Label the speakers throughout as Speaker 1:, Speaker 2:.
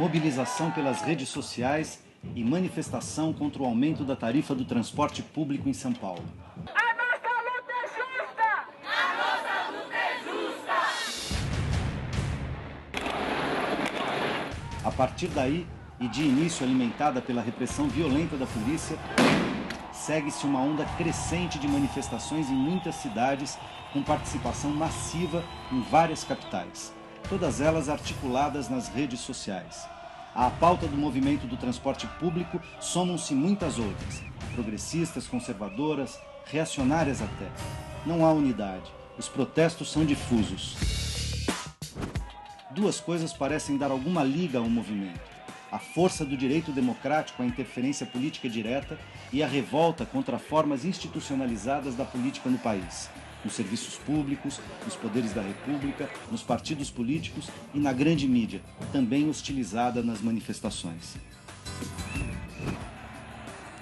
Speaker 1: mobilização pelas redes sociais e manifestação contra o aumento da tarifa do transporte público em São Paulo.
Speaker 2: A nossa luta é justa! A nossa luta é
Speaker 1: justa! A partir daí, e de início alimentada pela repressão violenta da polícia, segue-se uma onda crescente de manifestações em muitas cidades, com participação massiva em várias capitais, todas elas articuladas nas redes sociais. À pauta do movimento do transporte público somam-se muitas outras, progressistas, conservadoras, reacionárias até. Não há unidade, os protestos são difusos. Duas coisas parecem dar alguma liga ao movimento: a força do direito democrático à interferência política direta e a revolta contra formas institucionalizadas da política no país, nos serviços públicos, nos poderes da República, nos partidos políticos e na grande mídia, também hostilizada nas manifestações.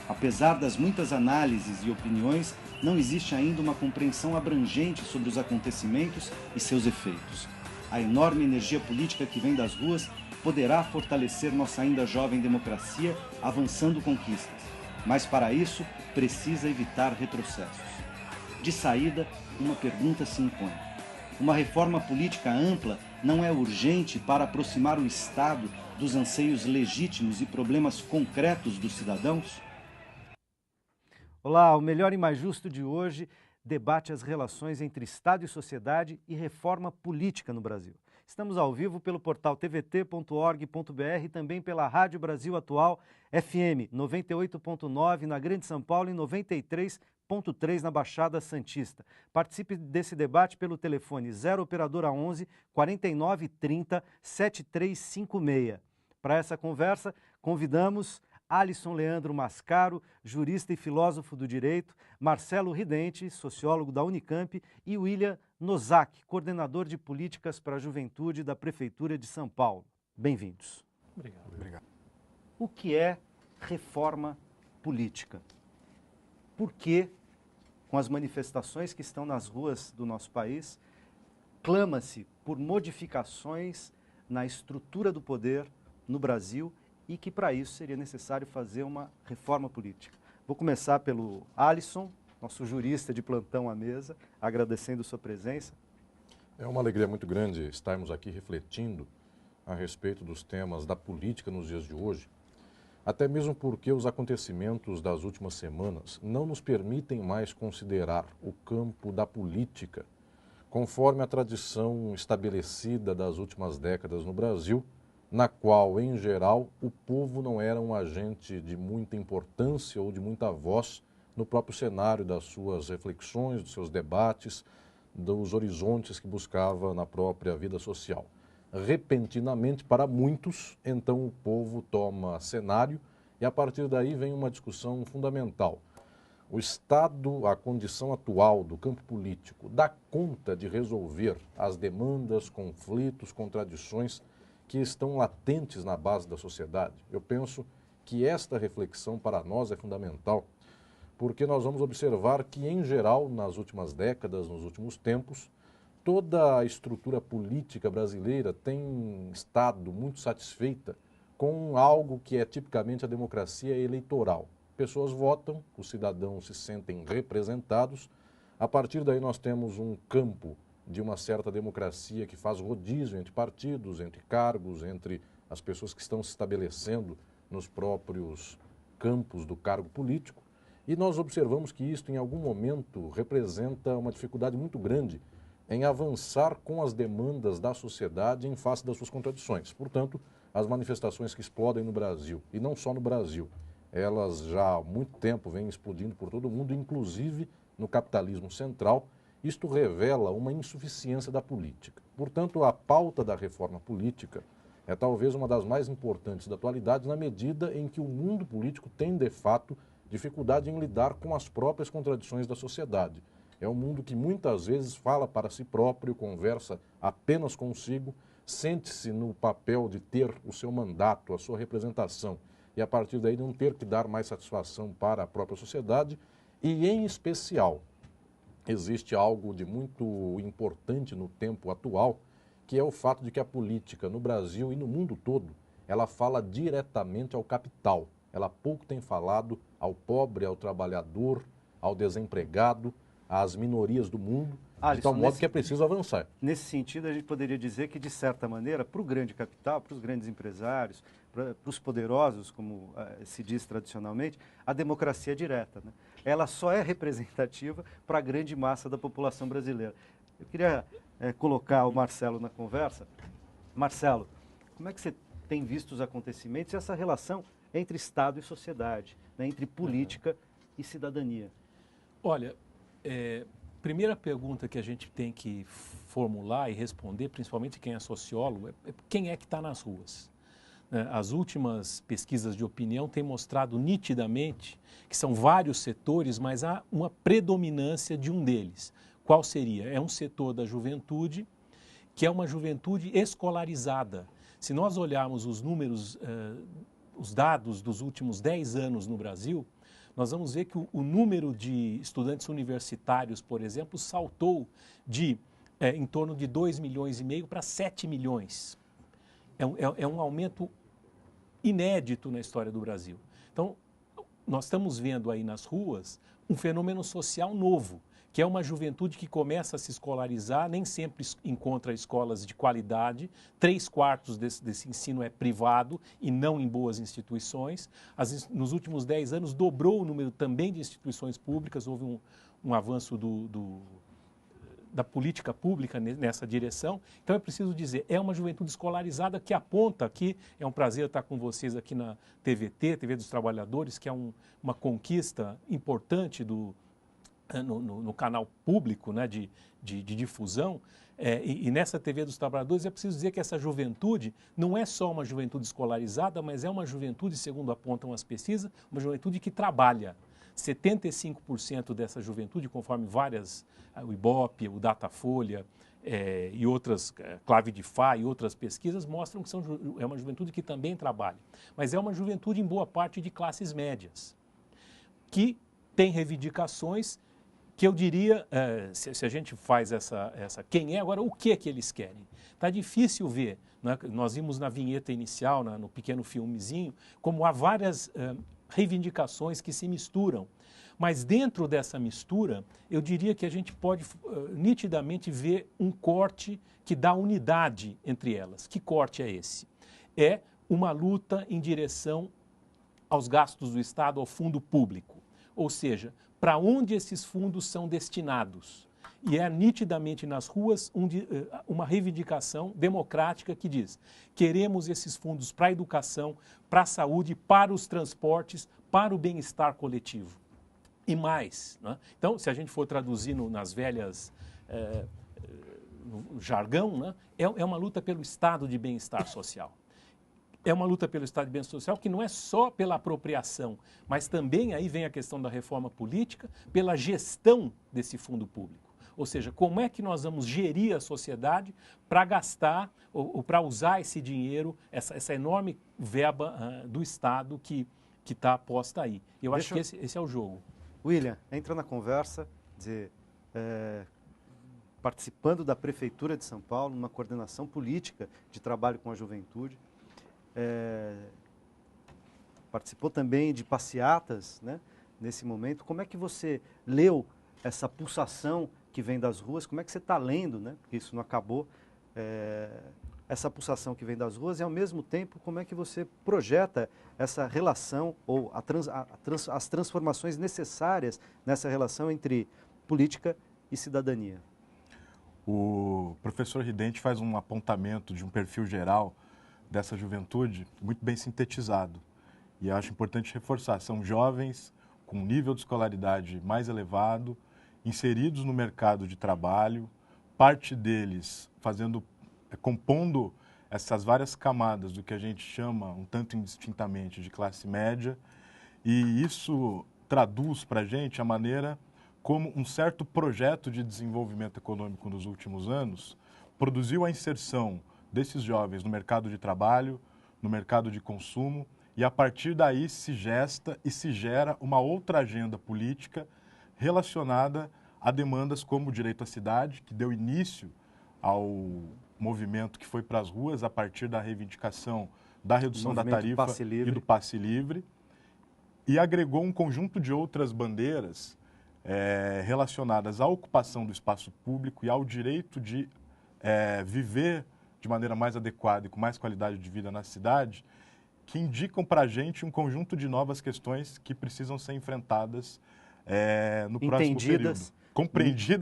Speaker 1: Apesar das muitas análises e opiniões, não existe ainda uma compreensão abrangente sobre os acontecimentos e seus efeitos. A enorme energia política que vem das ruas poderá fortalecer nossa ainda jovem democracia, avançando conquistas. Mas para isso, precisa evitar retrocessos. De saída, uma pergunta se impõe: uma reforma política ampla não é urgente para aproximar o Estado dos anseios legítimos e problemas concretos dos cidadãos? Olá, o Melhor e Mais Justo de hoje debate as relações entre Estado e sociedade e reforma política no Brasil. Estamos ao vivo pelo portal tvt.org.br e também pela Rádio Brasil Atual FM 98.9 na Grande São Paulo e 93.3 na Baixada Santista. Participe desse debate pelo telefone 0 operadora 11 49 30 7356. Para essa conversa, convidamos Alisson Leandro Mascaro, jurista e filósofo do direito, Marcelo Ridente, sociólogo da Unicamp, e William Nozak, coordenador de políticas para a juventude da Prefeitura de São Paulo. Bem-vindos.
Speaker 3: Obrigado.
Speaker 1: O que é reforma política? Por que, com as manifestações que estão nas ruas do nosso país, clama-se por modificações na estrutura do poder no Brasil e que para isso seria necessário fazer uma reforma política? Vou começar pelo Alisson, nosso jurista de plantão à mesa, agradecendo sua presença.
Speaker 3: É uma alegria muito grande estarmos aqui refletindo a respeito dos temas da política nos dias de hoje, até mesmo porque os acontecimentos das últimas semanas não nos permitem mais considerar o campo da política conforme a tradição estabelecida das últimas décadas no Brasil, na qual, em geral, o povo não era um agente de muita importância ou de muita voz no próprio cenário das suas reflexões, dos seus debates, dos horizontes que buscava na própria vida social. Repentinamente, para muitos, então o povo toma cenário e a partir daí vem uma discussão fundamental. O Estado, a condição atual do campo político, dá conta de resolver as demandas, conflitos, contradições que estão latentes na base da sociedade? Eu penso que esta reflexão para nós é fundamental, porque nós vamos observar que, em geral, nas últimas décadas, nos últimos tempos, toda a estrutura política brasileira tem estado muito satisfeita com algo que é tipicamente a democracia eleitoral. Pessoas votam, os cidadãos se sentem representados, a partir daí nós temos um campo de uma certa democracia que faz rodízio entre partidos, entre cargos, entre as pessoas que estão se estabelecendo nos próprios campos do cargo político. E nós observamos que isto, em algum momento, representa uma dificuldade muito grande em avançar com as demandas da sociedade em face das suas contradições. Portanto, as manifestações que explodem no Brasil, e não só no Brasil, elas já há muito tempo vêm explodindo por todo o mundo, inclusive no capitalismo central. Isto revela uma insuficiência da política. Portanto, a pauta da reforma política é talvez uma das mais importantes da atualidade, na medida em que o mundo político tem, de fato, dificuldade em lidar com as próprias contradições da sociedade. É um mundo que muitas vezes fala para si próprio, conversa apenas consigo, sente-se no papel de ter o seu mandato, a sua representação, e a partir daí não ter que dar mais satisfação para a própria sociedade, e em especial existe algo de muito importante no tempo atual, que é o fato de que a política no Brasil e no mundo todo, ela fala diretamente ao capital. Ela pouco tem falado ao pobre, ao trabalhador, ao desempregado, às minorias do mundo, de tal modo que é preciso avançar.
Speaker 1: Nesse sentido, a gente poderia dizer que, de certa maneira, para o grande capital, para os grandes empresários, para os poderosos, como se diz tradicionalmente, a democracia é direta, né? Ela só é representativa para a grande massa da população brasileira. Eu queria colocar o Marcelo na conversa. Marcelo, como é que você tem visto os acontecimentos e essa relação entre Estado e sociedade, né, entre política e cidadania?
Speaker 4: Olha, primeira pergunta que a gente tem que formular e responder, principalmente quem é sociólogo, é quem é que está nas ruas. As últimas pesquisas de opinião têm mostrado nitidamente que são vários setores, mas há uma predominância de um deles. Qual seria? É um setor da juventude, que é uma juventude escolarizada. Se nós olharmos os números, os dados dos últimos 10 anos no Brasil, nós vamos ver que o número de estudantes universitários, por exemplo, saltou de em torno de 2,5 milhões para 7 milhões. É um aumento inédito na história do Brasil. Então, nós estamos vendo aí nas ruas um fenômeno social novo, que é uma juventude que começa a se escolarizar, nem sempre encontra escolas de qualidade, 3/4 desse ensino é privado e não em boas instituições. Nos últimos 10 anos dobrou o número também de instituições públicas, houve um avanço da política pública nessa direção. Então é preciso dizer, é uma juventude escolarizada que aponta aqui, é um prazer estar com vocês aqui na TVT, TV dos Trabalhadores, que é uma conquista importante no canal público, né, de difusão, e nessa TV dos Trabalhadores é preciso dizer que essa juventude não é só uma juventude escolarizada, mas é uma juventude, segundo apontam as pesquisas, uma juventude que trabalha. 75% dessa juventude, conforme várias, o Ibope, o Datafolha e outras, Clave de Fá e outras pesquisas, mostram que é uma juventude que também trabalha. Mas é uma juventude, em boa parte, de classes médias, que tem reivindicações que eu diria, se a gente faz quem é, agora o que eles querem? Está difícil ver, né? Nós vimos na vinheta inicial, no pequeno filmezinho, como há várias reivindicações que se misturam. Mas dentro dessa mistura, eu diria que a gente pode nitidamente ver um corte que dá unidade entre elas. Que corte é esse? É uma luta em direção aos gastos do Estado, ao fundo público. Ou seja, para onde esses fundos são destinados. E é nitidamente nas ruas uma reivindicação democrática que diz: queremos esses fundos para a educação, para a saúde, para os transportes, para o bem-estar coletivo. E mais, né? Então, se a gente for traduzir nas velhas, no jargão, né? É uma luta pelo estado de bem-estar social. É uma luta pelo estado de bem-estar social que não é só pela apropriação, mas também, aí vem a questão da reforma política, pela gestão desse fundo público. Ou seja, como é que nós vamos gerir a sociedade para gastar ou para usar esse dinheiro, essa enorme verba do Estado que está posta aí. Eu acho que esse é o jogo.
Speaker 1: William, entra na conversa, dizer, participando da Prefeitura de São Paulo, numa coordenação política de trabalho com a juventude. Participou também de passeatas, né, nesse momento. Como é que você leu essa pulsação que vem das ruas? Como é que você está lendo, né, porque isso não acabou, essa pulsação que vem das ruas e, ao mesmo tempo, como é que você projeta essa relação ou as transformações necessárias nessa relação entre política e cidadania?
Speaker 5: O professor Ridente faz um apontamento de um perfil geral dessa juventude muito bem sintetizado. E eu acho importante reforçar, são jovens com um nível de escolaridade mais elevado, inseridos no mercado de trabalho, parte deles compondo essas várias camadas do que a gente chama, um tanto indistintamente, de classe média, e isso traduz para a gente a maneira como um certo projeto de desenvolvimento econômico nos últimos anos produziu a inserção desses jovens no mercado de trabalho, no mercado de consumo, e a partir daí se gesta e se gera uma outra agenda política relacionada a demandas como o direito à cidade, que deu início ao movimento que foi para as ruas a partir da reivindicação da redução da tarifa e do passe livre, e agregou um conjunto de outras bandeiras relacionadas à ocupação do espaço público e ao direito de viver de maneira mais adequada e com mais qualidade de vida na cidade, que indicam para a gente um conjunto de novas questões que precisam ser enfrentadas no próximo período.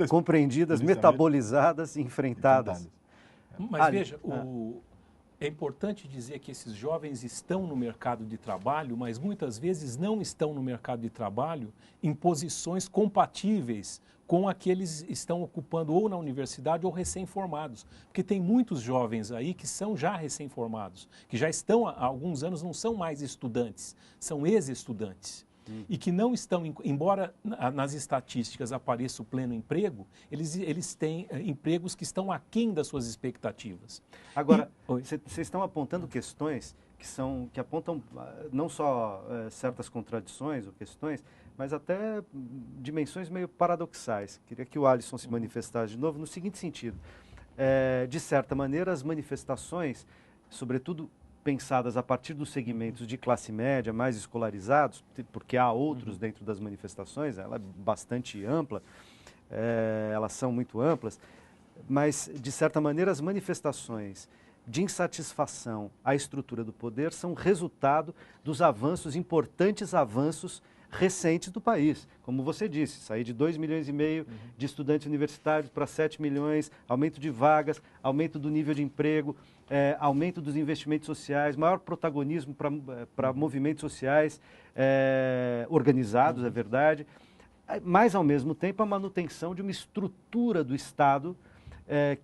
Speaker 5: Compreendidas,
Speaker 1: metabolizadas e enfrentadas.
Speaker 4: Mas veja, é importante dizer que esses jovens estão no mercado de trabalho, mas muitas vezes não estão no mercado de trabalho em posições compatíveis com aqueles que estão ocupando ou na universidade ou recém-formados. Porque tem muitos jovens aí que são já recém-formados, que já estão há alguns anos, não são mais estudantes, são ex-estudantes. E que não estão, embora nas estatísticas apareça o pleno emprego, eles têm empregos que estão aquém das suas expectativas.
Speaker 1: Agora, vocês estão apontando questões que apontam não só certas contradições ou questões, mas até dimensões meio paradoxais. Queria que o Alisson se manifestasse de novo no seguinte sentido. De certa maneira, as manifestações, sobretudo pensadas a partir dos segmentos de classe média, mais escolarizados, porque há outros dentro das manifestações, ela é bastante ampla, elas são muito amplas, mas, de certa maneira, as manifestações de insatisfação à estrutura do poder são resultado dos importantes avanços recentes do país. Como você disse, sair de 2,5 milhões de estudantes universitários para 7 milhões, aumento de vagas, aumento do nível de emprego, aumento dos investimentos sociais, maior protagonismo para movimentos sociais organizados, é verdade, mas, ao mesmo tempo, a manutenção de uma estrutura do Estado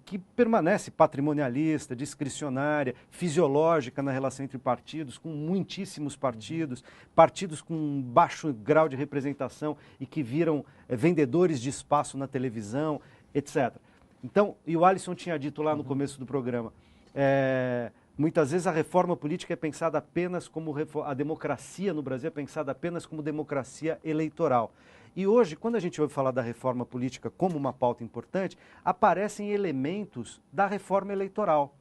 Speaker 1: que permanece patrimonialista, discricionária, fisiológica na relação entre partidos, com muitíssimos partidos, partidos com baixo grau de representação e que viram vendedores de espaço na televisão, etc. Então, e o Alisson tinha dito lá no começo do programa, muitas vezes a reforma política é pensada apenas como a democracia no Brasil é pensada apenas como democracia eleitoral. E hoje, quando a gente ouve falar da reforma política como uma pauta importante, aparecem elementos da reforma eleitoral.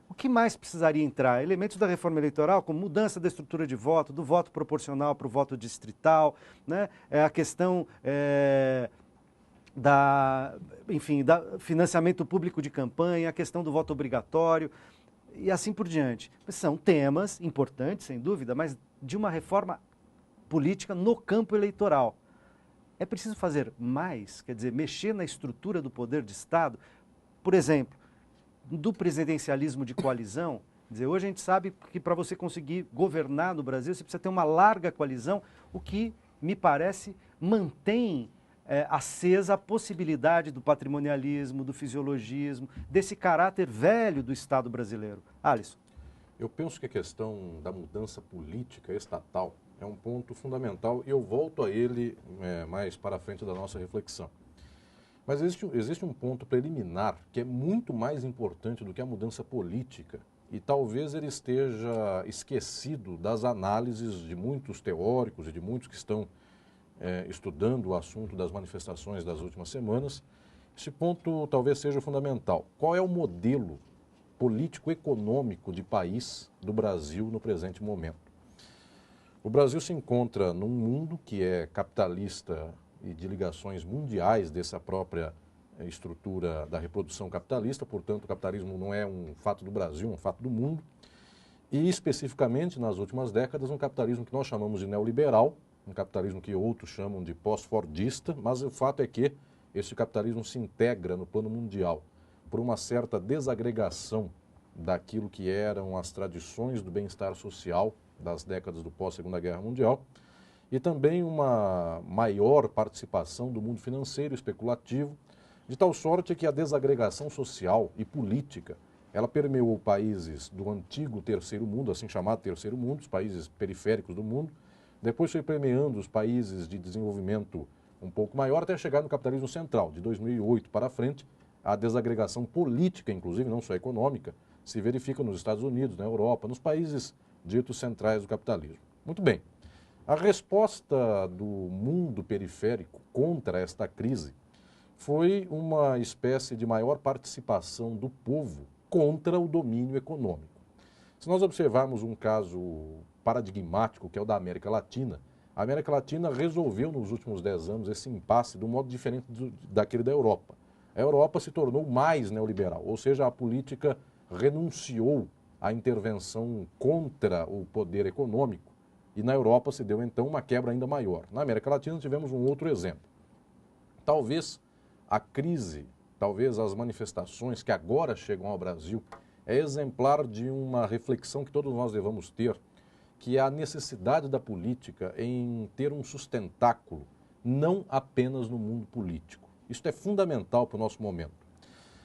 Speaker 1: O que mais precisaria entrar? Elementos da reforma eleitoral, como mudança da estrutura de voto, do voto proporcional para o voto distrital, né? A questão da financiamento público de campanha, a questão do voto obrigatório e assim por diante. São temas importantes, sem dúvida, mas de uma reforma política no campo eleitoral. É preciso fazer mais, quer dizer, mexer na estrutura do poder de Estado, por exemplo, do presidencialismo de coalizão. Quer dizer, hoje a gente sabe que para você conseguir governar no Brasil, você precisa ter uma larga coalizão, o que, me parece, mantém acesa a possibilidade do patrimonialismo, do fisiologismo, desse caráter velho do Estado brasileiro. Alisson.
Speaker 3: Eu penso que a questão da mudança política estatal é um ponto fundamental e eu volto a ele mais para frente da nossa reflexão. Mas existe um ponto preliminar que é muito mais importante do que a mudança política e talvez ele esteja esquecido das análises de muitos teóricos e de muitos que estão estudando o assunto das manifestações das últimas semanas. Esse ponto talvez seja fundamental. Qual é o modelo político-econômico de país do Brasil no presente momento? O Brasil se encontra num mundo que é capitalista e de ligações mundiais dessa própria estrutura da reprodução capitalista, portanto o capitalismo não é um fato do Brasil, é um fato do mundo, e especificamente nas últimas décadas um capitalismo que nós chamamos de neoliberal, um capitalismo que outros chamam de pós-fordista, mas o fato é que esse capitalismo se integra no plano mundial por uma certa desagregação daquilo que eram as tradições do bem-estar social das décadas do pós-Segunda Guerra Mundial e também uma maior participação do mundo financeiro especulativo, de tal sorte que a desagregação social e política, ela permeou países do antigo terceiro mundo, assim chamado terceiro mundo, os países periféricos do mundo, depois foi permeando os países de desenvolvimento um pouco maior até chegar no capitalismo central. De 2008 para frente, a desagregação política, inclusive, não só econômica, se verifica nos Estados Unidos, na Europa, nos países ditos centrais do capitalismo. Muito bem. A resposta do mundo periférico contra esta crise foi uma espécie de maior participação do povo contra o domínio econômico. Se nós observarmos um caso paradigmático, que é o da América Latina, a América Latina resolveu nos últimos 10 anos esse impasse de um modo diferente daquele da Europa. A Europa se tornou mais neoliberal, ou seja, a política renunciou à intervenção contra o poder econômico e na Europa se deu então uma quebra ainda maior. Na América Latina tivemos um outro exemplo. Talvez a crise, talvez as manifestações que agora chegam ao Brasil é exemplar de uma reflexão que todos nós devamos ter, que é a necessidade da política em ter um sustentáculo, não apenas no mundo político. Isso é fundamental para o nosso momento.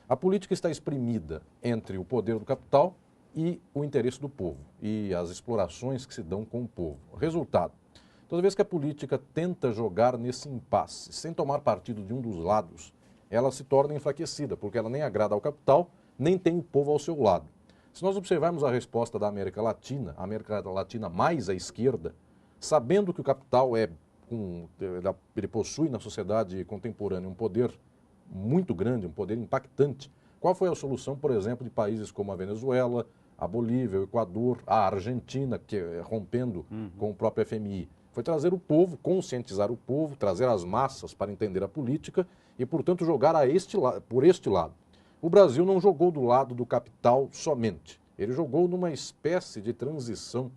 Speaker 3: A política está exprimida entre o poder do capital e o interesse do povo, e as explorações que se dão com o povo. Resultado, toda vez que a política tenta jogar nesse impasse, sem tomar partido de um dos lados, ela se torna enfraquecida, porque ela nem agrada ao capital, nem tem o povo ao seu lado. Se nós observarmos a resposta da América Latina mais à esquerda, sabendo que o capital ele possui na sociedade contemporânea um poder muito grande, um poder impactante, qual foi a solução, por exemplo, de países como a Venezuela, a Bolívia, o Equador, a Argentina, que rompendo com o próprio FMI? Foi trazer o povo, conscientizar o povo, trazer as massas para entender a política e, portanto, jogar por este lado. O Brasil não jogou do lado do capital somente. Ele jogou numa espécie de transição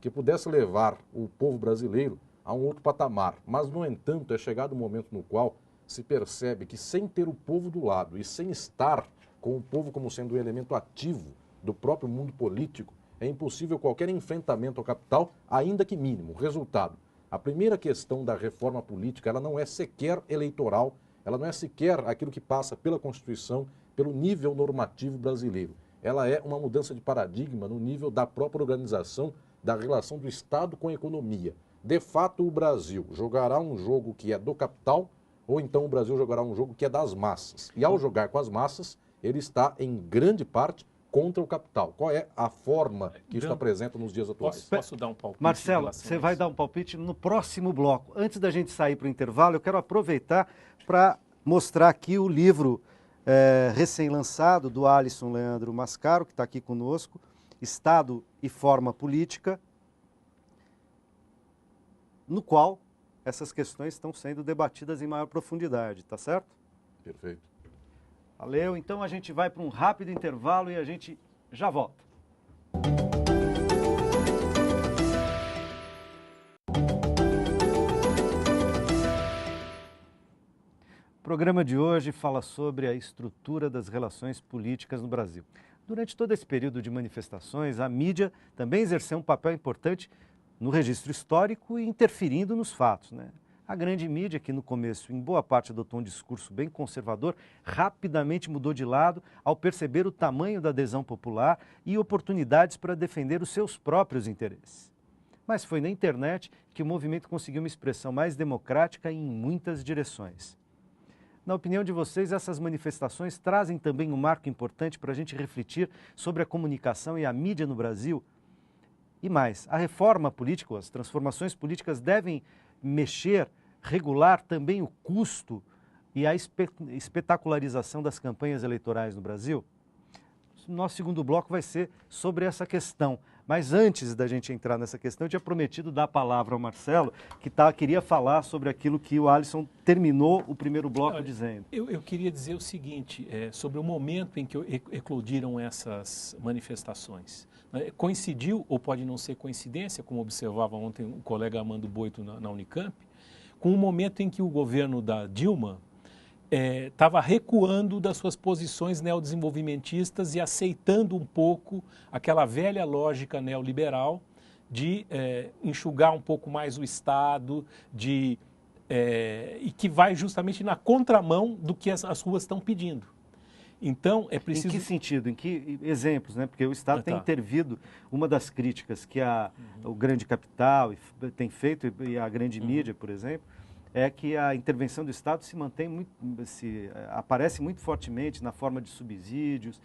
Speaker 3: que pudesse levar o povo brasileiro a um outro patamar. Mas, no entanto, é chegado o momento no qual se percebe que, sem ter o povo do lado e sem estar com o povo como sendo um elemento ativo do próprio mundo político, é impossível qualquer enfrentamento ao capital, ainda que mínimo. Resultado, a primeira questão da reforma política, ela não é sequer eleitoral, ela não é sequer aquilo que passa pela Constituição, pelo nível normativo brasileiro. Ela é uma mudança de paradigma no nível da própria organização da relação do Estado com a economia. De fato, o Brasil jogará um jogo que é do capital, ou então o Brasil jogará um jogo que é das massas. E ao jogar com as massas, ele está, em grande parte, contra o capital. Qual é a forma que isso apresenta nos dias atuais?
Speaker 4: Posso dar um palpite?
Speaker 1: Marcelo, você vai dar um palpite no próximo bloco. Antes da gente sair para o intervalo, eu quero aproveitar para mostrar aqui o livro recém-lançado do Alisson Leandro Mascaro, que está aqui conosco, Estado e Forma Política, no qual essas questões estão sendo debatidas em maior profundidade, tá certo?
Speaker 3: Perfeito.
Speaker 1: Valeu, então a gente vai para um rápido intervalo e a gente já volta. O programa de hoje fala sobre a estrutura das relações políticas no Brasil. Durante todo esse período de manifestações, a mídia também exerceu um papel importante no registro histórico e interferindo nos fatos, né? A grande mídia, que no começo, em boa parte, adotou um discurso bem conservador, rapidamente mudou de lado ao perceber o tamanho da adesão popular e oportunidades para defender os seus próprios interesses. Mas foi na internet que o movimento conseguiu uma expressão mais democrática em muitas direções. Na opinião de vocês, essas manifestações trazem também um marco importante para a gente refletir sobre a comunicação e a mídia no Brasil? E mais, a reforma política, as transformações políticas devem regular também o custo e a espetacularização das campanhas eleitorais no Brasil? Nosso segundo bloco vai ser sobre essa questão. Mas antes da gente entrar nessa questão, eu tinha prometido dar a palavra ao Marcelo, que queria falar sobre aquilo que o Alisson terminou o primeiro bloco dizendo.
Speaker 4: Eu queria dizer o seguinte, sobre o momento em que eclodiram essas manifestações. Coincidiu, ou pode não ser coincidência, como observava ontem o colega Armando Boito na Unicamp, com o momento em que o governo da Dilma estava recuando das suas posições neodesenvolvimentistas e aceitando um pouco aquela velha lógica neoliberal de enxugar um pouco mais o Estado, e que vai justamente na contramão do que as ruas estão pedindo. Então, é preciso...
Speaker 1: Em que sentido? Em que exemplos, né? Porque o Estado tem intervido. Uma das críticas que o grande capital tem feito, e a grande mídia, por exemplo, é que a intervenção do Estado aparece muito fortemente na forma de subsídios,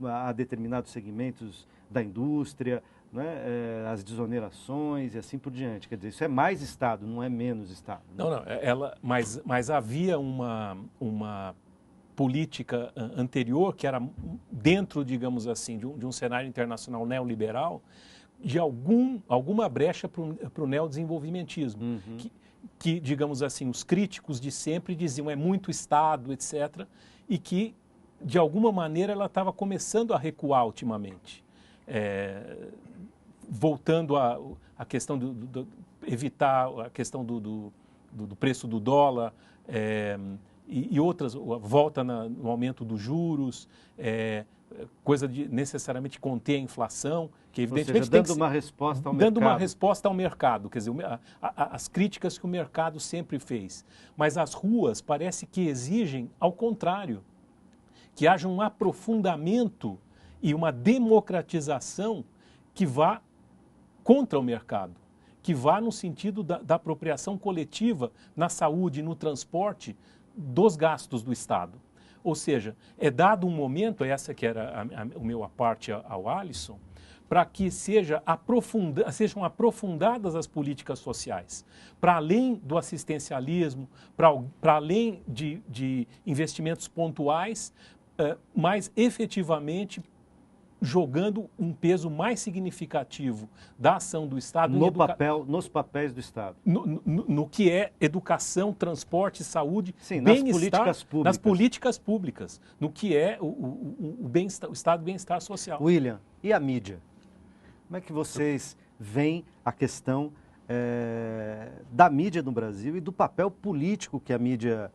Speaker 1: a determinados segmentos da indústria, né? As desonerações e assim por diante. Quer dizer, isso é mais Estado, não é menos Estado. Né?
Speaker 4: Não, mas havia uma política anterior, que era dentro, digamos assim, de um cenário internacional neoliberal, de alguma brecha para o neodesenvolvimentismo, que, digamos assim, os críticos de sempre diziam é muito Estado, etc., e que, de alguma maneira, ela estava começando a recuar ultimamente. Voltando à questão evitar a questão do preço do dólar e outras, a volta no aumento dos juros, coisa de necessariamente conter a inflação, que evidentemente
Speaker 1: dando uma resposta ao mercado.
Speaker 4: Dando uma resposta ao mercado, quer dizer, as críticas que o mercado sempre fez. Mas as ruas parece que exigem, ao contrário, que haja um aprofundamento e uma democratização que vá contra o mercado, que vá no sentido da apropriação coletiva na saúde, no transporte, dos gastos do Estado. Ou seja, é dado um momento, essa que era o meu aparte ao Alisson, para que sejam aprofundadas as políticas sociais, para além do assistencialismo, para além de investimentos pontuais, mas efetivamente jogando um peso mais significativo da ação do Estado
Speaker 1: nos papéis do Estado.
Speaker 4: No que é educação, transporte, saúde,
Speaker 1: sim, nas
Speaker 4: políticas públicas, no que é o estado de bem-estar social.
Speaker 1: William, e a mídia? Como é que vocês veem a questão da mídia no Brasil e do papel político que a mídia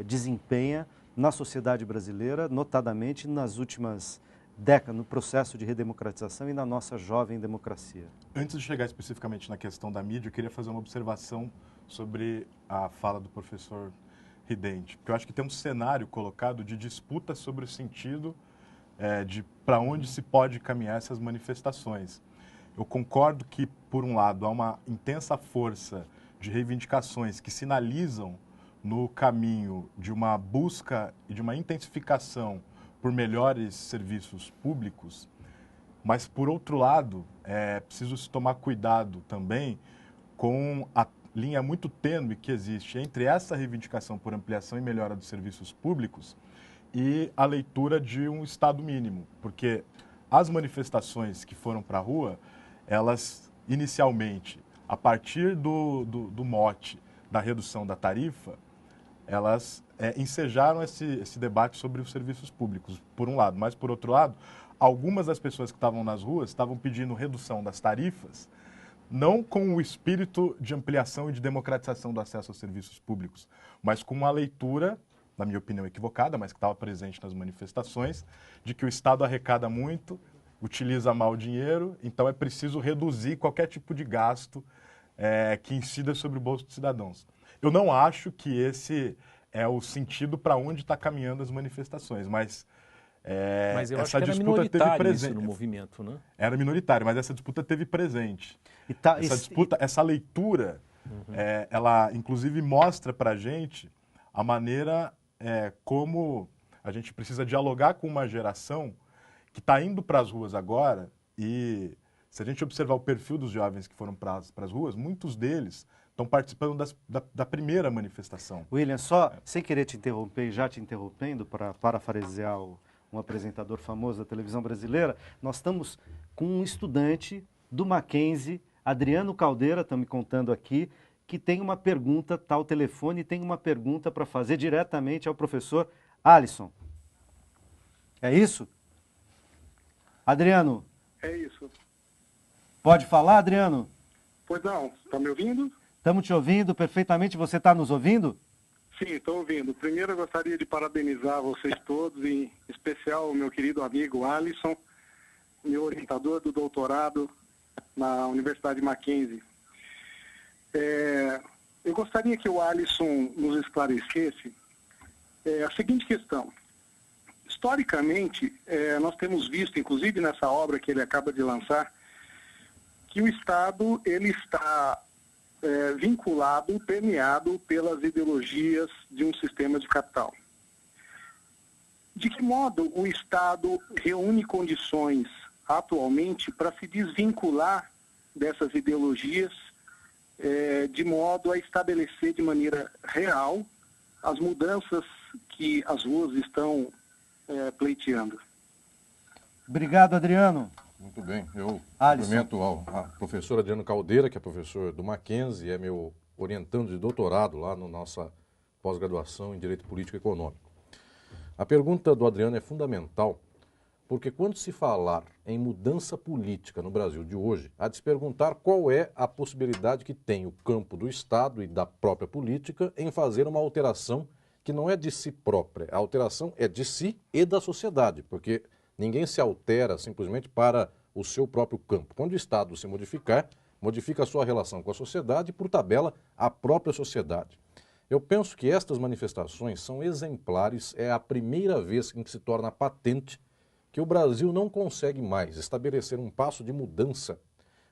Speaker 1: desempenha na sociedade brasileira, notadamente nas últimas décadas, no processo de redemocratização e na nossa jovem democracia?
Speaker 5: Antes de chegar especificamente na questão da mídia, eu queria fazer uma observação sobre a fala do professor Ridente, porque eu acho que tem um cenário colocado de disputa sobre o sentido de para onde se pode caminhar essas manifestações. Eu concordo que, por um lado, há uma intensa força de reivindicações que sinalizam no caminho de uma busca e de uma intensificação por melhores serviços públicos, mas, por outro lado, é preciso se tomar cuidado também com a linha muito tênue que existe entre essa reivindicação por ampliação e melhora dos serviços públicos e a leitura de um Estado mínimo, porque as manifestações que foram para a rua, elas, inicialmente, a partir do mote da redução da tarifa, elas ensejaram esse debate sobre os serviços públicos, por um lado. Mas, por outro lado, algumas das pessoas que estavam nas ruas estavam pedindo redução das tarifas, não com o espírito de ampliação e de democratização do acesso aos serviços públicos, mas com uma leitura, na minha opinião equivocada, mas que estava presente nas manifestações, de que o Estado arrecada muito, utiliza mal o dinheiro, então é preciso reduzir qualquer tipo de gasto que incida sobre o bolso dos cidadãos. Eu não acho que esse é o sentido para onde está caminhando as manifestações, mas
Speaker 4: eu
Speaker 5: essa
Speaker 4: acho que
Speaker 5: disputa teve presente
Speaker 4: no movimento, né?
Speaker 5: Era minoritário, mas essa disputa teve presente. Essa leitura, ela inclusive mostra para a gente a maneira como a gente precisa dialogar com uma geração que está indo para as ruas agora e, se a gente observar o perfil dos jovens que foram para as ruas, muitos deles estão participando da primeira manifestação.
Speaker 1: William, só sem querer te interromper e já te interrompendo, para parafrasear um apresentador famoso da televisão brasileira, nós estamos com um estudante do Mackenzie, Adriano Caldeira, está me contando aqui, que tem uma pergunta, está ao telefone e tem uma pergunta para fazer diretamente ao professor Alisson. É isso? Adriano?
Speaker 6: É isso.
Speaker 1: Pode falar, Adriano?
Speaker 6: Pois não, está me ouvindo?
Speaker 1: Estamos te ouvindo perfeitamente. Você está nos ouvindo?
Speaker 6: Sim, estou ouvindo. Primeiro eu gostaria de parabenizar vocês todos, em especial o meu querido amigo Alisson, meu orientador do doutorado na Universidade Mackenzie. Eu gostaria que o Alisson nos esclarecesse a seguinte questão. Historicamente, nós temos visto, inclusive nessa obra que ele acaba de lançar, que o Estado ele está vinculado, permeado pelas ideologias de um sistema de capital. De que modo o Estado reúne condições atualmente para se desvincular dessas ideologias de modo a estabelecer de maneira real as mudanças que as ruas estão pleiteando.
Speaker 1: Obrigado, Adriano.
Speaker 3: Muito bem. Eu
Speaker 1: Alisson.
Speaker 3: cumprimento a professora Adriano Caldeira, que é professor do Mackenzie, é meu orientando de doutorado lá na nossa pós-graduação em Direito Político e Econômico. A pergunta do Adriano é fundamental, porque quando se falar em mudança política no Brasil de hoje, há de se perguntar qual é a possibilidade que tem o campo do Estado e da própria política em fazer uma alteração que não é de si própria. A alteração é de si e da sociedade, porque ninguém se altera simplesmente para o seu próprio campo. Quando o Estado se modificar, modifica a sua relação com a sociedade e, por tabela, a própria sociedade. Eu penso que estas manifestações são exemplares, é a primeira vez em que se torna patente que o Brasil não consegue mais estabelecer um passo de mudança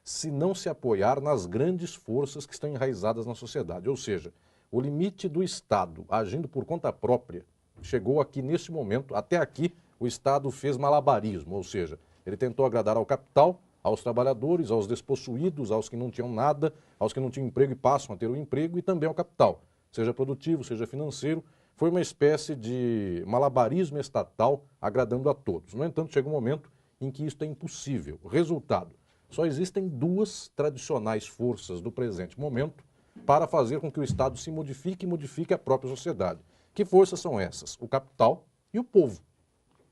Speaker 3: se não se apoiar nas grandes forças que estão enraizadas na sociedade. Ou seja, o limite do Estado agindo por conta própria chegou aqui neste momento. Até aqui o Estado fez malabarismo, ou seja, ele tentou agradar ao capital, aos trabalhadores, aos despossuídos, aos que não tinham nada, aos que não tinham emprego e passam a ter um emprego, e também ao capital, seja produtivo, seja financeiro. Foi uma espécie de malabarismo estatal agradando a todos. No entanto, chega um momento em que isso é impossível. Resultado, só existem duas tradicionais forças do presente momento para fazer com que o Estado se modifique e modifique a própria sociedade. Que forças são essas? O capital e o povo.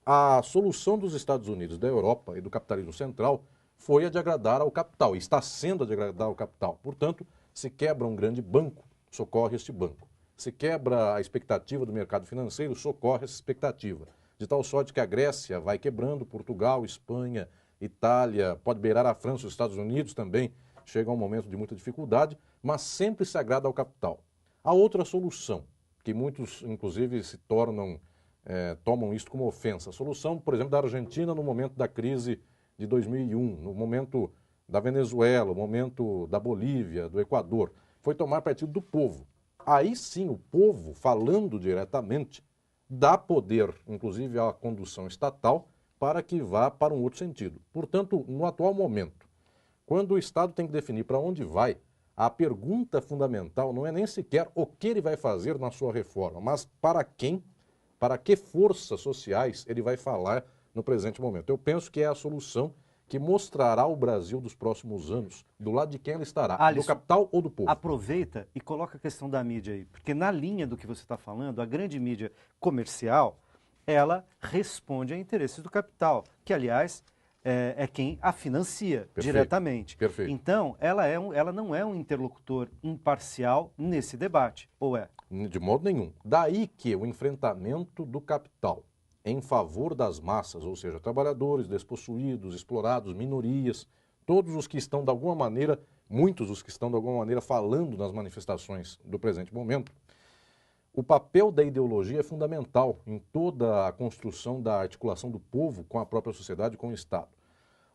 Speaker 3: A solução dos Estados Unidos, da Europa e do capitalismo central foi a de agradar ao capital, e está sendo a de agradar ao capital. Portanto, se quebra um grande banco, socorre este banco. Se quebra a expectativa do mercado financeiro, socorre essa expectativa. De tal sorte que a Grécia vai quebrando, Portugal, Espanha, Itália, pode beirar a França, os Estados Unidos também, chega a um momento de muita dificuldade, mas sempre se agrada ao capital. A outra solução, que muitos, inclusive, tomam isso como ofensa, a solução, por exemplo, da Argentina no momento da crise de 2001, no momento da Venezuela, no momento da Bolívia, do Equador, foi tomar partido do povo. Aí sim, o povo, falando diretamente, dá poder, inclusive à condução estatal, para que vá para um outro sentido. Portanto, no atual momento, quando o Estado tem que definir para onde vai, a pergunta fundamental não é nem sequer o que ele vai fazer na sua reforma, mas para quem, para que forças sociais ele vai falar no presente momento. Eu penso que é a solução que mostrará o Brasil dos próximos anos, do lado de quem ela estará,
Speaker 1: Alisson,
Speaker 3: do capital ou do povo.
Speaker 1: Aproveita e coloca a questão da mídia aí, porque na linha do que você está falando, a grande mídia comercial, ela responde a interesses do capital, que, aliás, é quem a financia diretamente.
Speaker 3: Perfeito.
Speaker 1: Então, ela não é um interlocutor imparcial nesse debate, ou é?
Speaker 3: De modo nenhum. Daí que o enfrentamento do capital em favor das massas, ou seja, trabalhadores, despossuídos, explorados, minorias, todos os que estão de alguma maneira, muitos dos que estão de alguma maneira falando nas manifestações do presente momento, o papel da ideologia é fundamental em toda a construção da articulação do povo com a própria sociedade, com o Estado.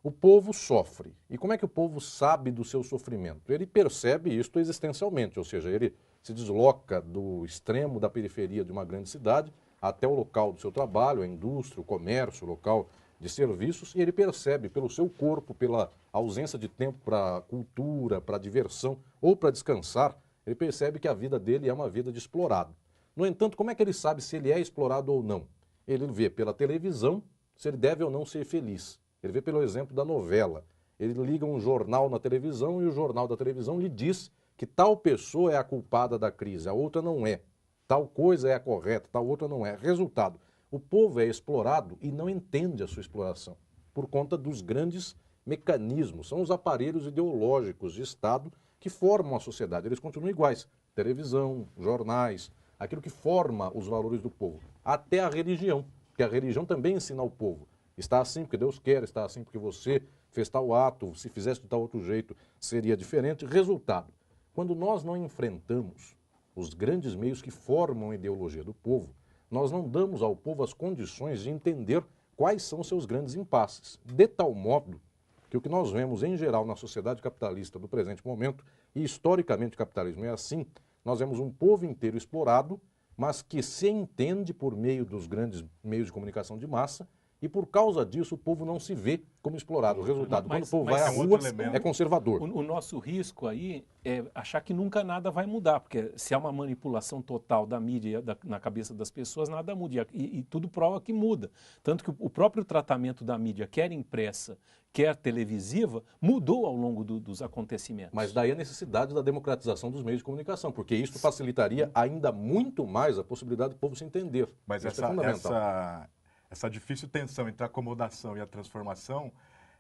Speaker 3: O povo sofre. E como é que o povo sabe do seu sofrimento? Ele percebe isto existencialmente, ou seja, ele se desloca do extremo da periferia de uma grande cidade até o local do seu trabalho, a indústria, o comércio, o local de serviços, e ele percebe pelo seu corpo, pela ausência de tempo para cultura, para diversão ou para descansar, ele percebe que a vida dele é uma vida de explorado. No entanto, como é que ele sabe se ele é explorado ou não? Ele vê pela televisão se ele deve ou não ser feliz. Ele vê pelo exemplo da novela. Ele liga um jornal na televisão e o jornal da televisão lhe diz que tal pessoa é a culpada da crise, a outra não é. Tal coisa é a correta, tal outra não é. Resultado, o povo é explorado e não entende a sua exploração por conta dos grandes mecanismos. São os aparelhos ideológicos de Estado que formam a sociedade. Eles continuam iguais. Televisão, jornais, aquilo que forma os valores do povo. Até a religião, porque a religião também ensina ao povo. Está assim porque Deus quer, está assim porque você fez tal ato, se fizesse de tal outro jeito seria diferente. Resultado, quando nós não enfrentamos os grandes meios que formam a ideologia do povo, nós não damos ao povo as condições de entender quais são seus grandes impasses. De tal modo que o que nós vemos em geral na sociedade capitalista do presente momento, e historicamente o capitalismo é assim, nós vemos um povo inteiro explorado, mas que se entende por meio dos grandes meios de comunicação de massa E por causa disso, o povo não se vê como explorado. O resultado, quando o povo vai à
Speaker 5: é um
Speaker 3: rua,
Speaker 5: outro elemento.
Speaker 3: é conservador.
Speaker 4: O nosso risco aí é achar que nunca nada vai mudar, porque se há uma manipulação total da mídia na cabeça das pessoas, nada muda. E tudo prova que muda. Tanto que o próprio tratamento da mídia, quer impressa, quer televisiva, mudou ao longo dos acontecimentos.
Speaker 3: Mas daí a necessidade da democratização dos meios de comunicação, porque isso facilitaria ainda muito mais a possibilidade do povo se entender.
Speaker 5: Mas
Speaker 3: isso é fundamental.
Speaker 5: essa difícil tensão entre a acomodação e a transformação,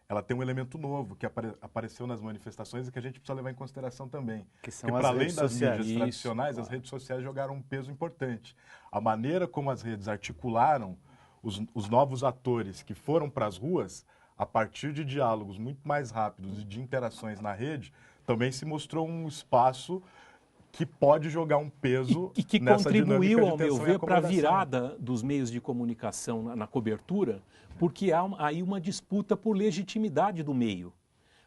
Speaker 5: ela tem um elemento novo que apareceu nas manifestações e que a gente precisa levar em consideração também.
Speaker 1: Que são
Speaker 5: Porque
Speaker 1: as
Speaker 5: para além
Speaker 1: redes
Speaker 5: das
Speaker 1: sociais.
Speaker 5: mídias tradicionais, as redes sociais jogaram um peso importante. A maneira como as redes articularam os novos atores que foram para as ruas, a partir de diálogos muito mais rápidos e de interações na rede, também se mostrou um espaço que pode jogar um peso
Speaker 4: e que
Speaker 5: nessa
Speaker 4: contribuiu,
Speaker 5: dinâmica
Speaker 4: ao
Speaker 5: de
Speaker 4: meu
Speaker 5: tensão e
Speaker 4: ver, para a
Speaker 5: acomodação.
Speaker 4: virada dos meios de comunicação na cobertura, porque há aí uma disputa por legitimidade do meio.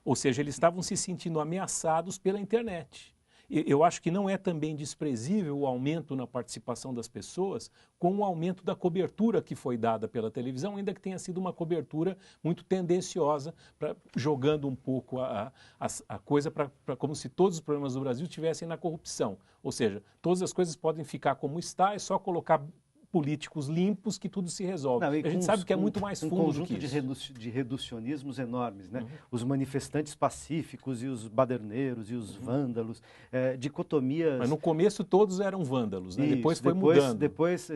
Speaker 4: Ou seja, eles estavam se sentindo ameaçados pela internet. Eu acho que não é também desprezível o aumento na participação das pessoas com o aumento da cobertura que foi dada pela televisão, ainda que tenha sido uma cobertura muito tendenciosa, jogando um pouco a coisa como se todos os problemas do Brasil estivessem na corrupção. Ou seja, todas as coisas podem ficar como está, é só colocar políticos limpos que tudo se resolve.
Speaker 1: Não,
Speaker 4: a gente sabe que é muito mais fundo do que isso.
Speaker 1: Um conjunto de reducionismos enormes, né? Os manifestantes pacíficos e os baderneiros e os vândalos, dicotomias...
Speaker 4: Mas no começo todos eram vândalos, né? Depois foi mudando.
Speaker 1: Depois